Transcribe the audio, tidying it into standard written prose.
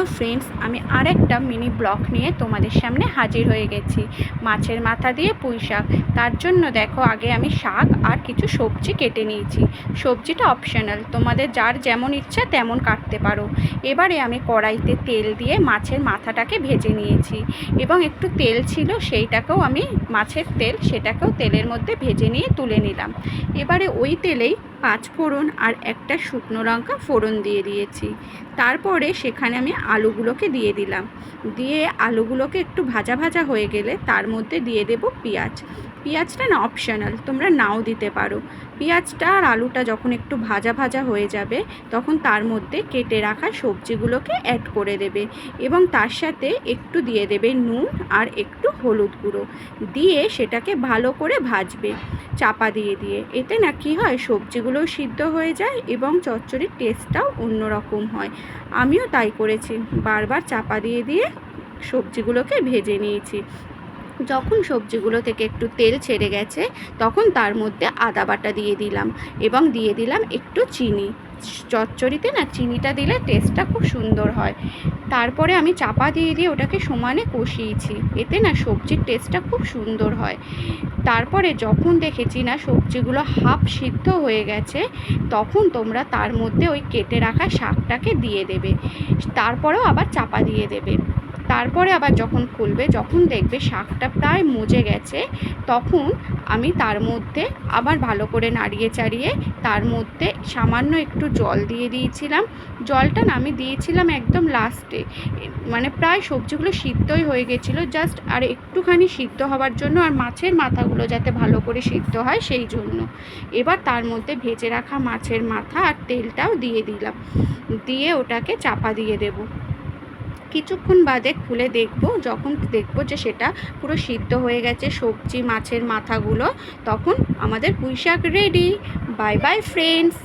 Hello friends, আমি আরেকটা mini blog নিয়ে তোমাদের সামনে হাজির হয়ে গেছি। মাছের মাথা দিয়ে পুঁই শাক। তার জন্য দেখো, আগে আমি শাক আর কিছু সবজি কেটে নিয়েছি। সবজিটা অপশনাল, তোমাদের যার যেমন ইচ্ছা তেমন কাটতে পারো। এবারে আমি কড়াইতে তেল দিয়ে মাছের মাথাটাকে ভেজে নিয়েছি এবং একটু তেল ছিল সেইটাকেও আমি মাছের তেল, সেটাকেও তেলের মধ্যে ভেজে নিয়ে তুলে নিলাম। এবারে ওই তেলেই 5 ফোড়ন আর একটা শুকনো লঙ্কা ফোড়ন দিয়ে দিয়েছি। তারপরে সেখানে আমি আলুগুলোকে দিয়ে দিলাম। দিয়ে আলুগুলোকে একটু ভাজা ভাজা হয়ে গেলে তার মধ্যে দিয়ে দেব পেঁয়াজ। পেঁয়াজটা না অপশনাল, তোমরা নাও দিতে পারো। পেঁয়াজটা আর আলুটা যখন একটু ভাজা ভাজা হয়ে যাবে তখন তার মধ্যে কেটে রাখা সবজিগুলোকে অ্যাড করে দেবে এবং তার সাথে একটু দিয়ে দেবে নুন আর একটু হলুদ গুঁড়ো দিয়ে সেটাকে ভালো করে ভাজবে চাপা দিয়ে দিয়ে। এতে না কি হয়, সবজিগুলোও সিদ্ধ হয়ে যায় এবং চচ্চড়ির টেস্টটাও অন্যরকম হয়। আমিও তাই করেছি, বারবার চাপা দিয়ে দিয়ে সবজিগুলোকে ভেজে নিয়েছি। যখন সবজিগুলো থেকে একটু তেল ছেড়ে গেছে তখন তার মধ্যে আদা বাটা দিয়ে দিলাম এবং দিয়ে দিলাম একটু চিনি। চচ্চড়িতে না চিনিটা দিলে টেস্টটা খুব সুন্দর হয়। তারপরে আমি চাপা দিয়ে দিয়ে ওটাকে সমানে কষিয়েছি, এতে না সবজির টেস্টটা খুব সুন্দর হয়। তারপরে যখন দেখেছি না সবজিগুলো হাফ সিদ্ধ হয়ে গেছে তখন তোমরা তার মধ্যে ওই কেটে রাখা শাকটাকে দিয়ে দেবে। তারপরেও আবার চাপা দিয়ে দেবে। তারপরে আবার যখন খুলবে, যখন দেখবে শাকটা প্রায় মজে গেছে তখন আমি তার মধ্যে আবার ভালো করে নাড়িয়ে চাড়িয়ে তার মধ্যে সামান্য একটু জল দিয়ে দিয়েছিলাম। জলটা না আমি দিয়েছিলাম একদম লাস্টে, মানে প্রায় সবজিগুলো সিদ্ধই হয়ে গেছিলো, জাস্ট আর একটুখানি সিদ্ধ হওয়ার জন্য আর মাছের মাথাগুলো যাতে ভালো করে সিদ্ধ হয় সেই জন্য। এবার তার মধ্যে ভেজে রাখা মাছের মাথা আর তেলটাও দিয়ে দিলাম, দিয়ে ওটাকে চাপা দিয়ে দেবো। কিছুক্ষণ বাদে খুলে দেখব, যখন দেখব যে সেটা পুরো সিদ্ধ হয়ে গেছে সবজি মাছের মাথাগুলো, তখন আমাদের পুঁই শাক রেডি। Bye bye friends.